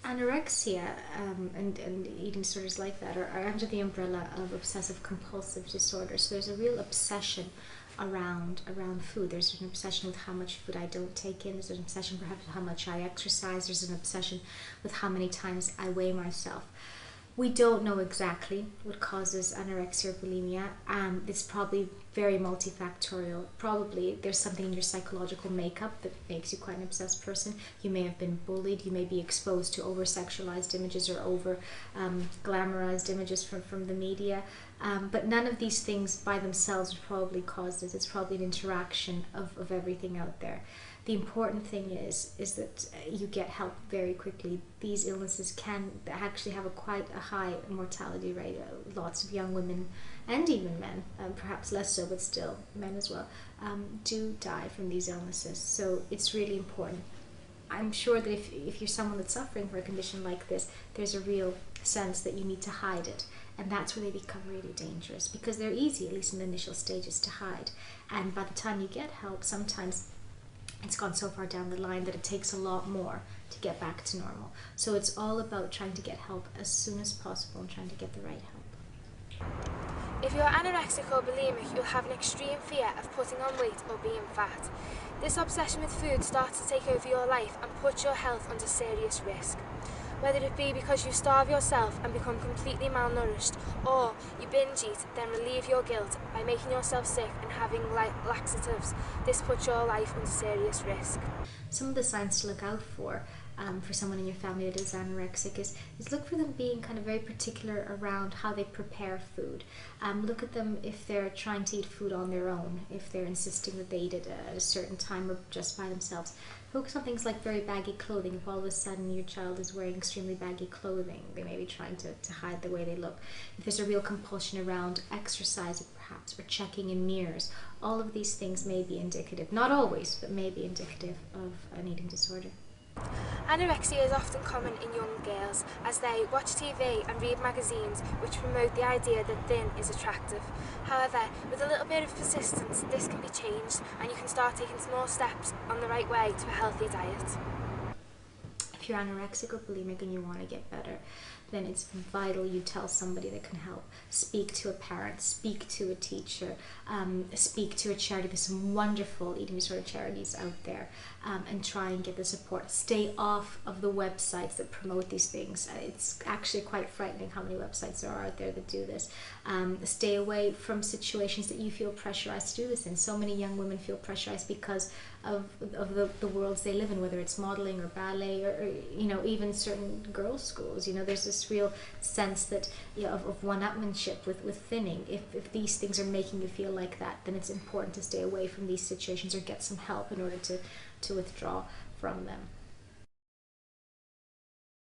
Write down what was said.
Anorexia and eating disorders like that are under the umbrella of obsessive compulsive disorder. So there's a real obsession around food. There's an obsession with how much food I don't take in. There's an obsession perhaps with how much I exercise. There's an obsession with how many times I weigh myself. We don't know exactly what causes anorexia or bulimia. It's probably very multifactorial. Probably there's something in your psychological makeup that makes you quite an obsessed person. You may have been bullied. You may be exposed to over-sexualized images or over-glamorized images from the media. But none of these things by themselves would probably cause this. It's probably an interaction of everything out there. The important thing is that you get help very quickly. These illnesses can actually have quite a high mortality rate. Lots of young women and even men, perhaps less so, but still men as well, do die from these illnesses. So it's really important. I'm sure that if you're someone that's suffering from a condition like this, there's a real sense that you need to hide it. And that's where they become really dangerous, because they're easy, at least in the initial stages, to hide. And by the time you get help, sometimes it's gone so far down the line that it takes a lot more to get back to normal. So it's all about trying to get help as soon as possible and trying to get the right help. If you're anorexic or bulimic, you'll have an extreme fear of putting on weight or being fat. This obsession with food starts to take over your life and puts your health under serious risk. Whether it be because you starve yourself and become completely malnourished, or you binge eat, then relieve your guilt by making yourself sick and having laxatives, this puts your life under serious risk. Some of the signs to look out for someone in your family that is anorexic is look for them being kind of very particular around how they prepare food. Look at them if they're trying to eat food on their own, if they're insisting that they eat it at a certain time or just by themselves. Focus on things like very baggy clothing. If all of a sudden your child is wearing extremely baggy clothing, they may be trying to hide the way they look. If there's a real compulsion around exercising perhaps, or checking in mirrors, all of these things may be indicative, not always, but may be indicative of an eating disorder. Anorexia is often common in young girls as they watch TV and read magazines which promote the idea that thin is attractive. However, with a little bit of persistence, this can be changed and you can start taking small steps on the right way to a healthy diet. If you're anorexic or bulimic and you want to get better, then it's vital you tell somebody that can help. Speak to a parent, speak to a teacher, speak to a charity. There's some wonderful eating disorder charities out there, and try and get the support. Stay off of the websites that promote these things. It's actually quite frightening how many websites there are out there that do this. Stay away from situations that you feel pressurized to do this in. So many young women feel pressurized because of the worlds they live in, whether it's modeling or ballet or even certain girls' schools. There's this real sense that of one-upmanship with thinning. If these things are making you feel like that, then it's important to stay away from these situations or get some help in order to withdraw from them.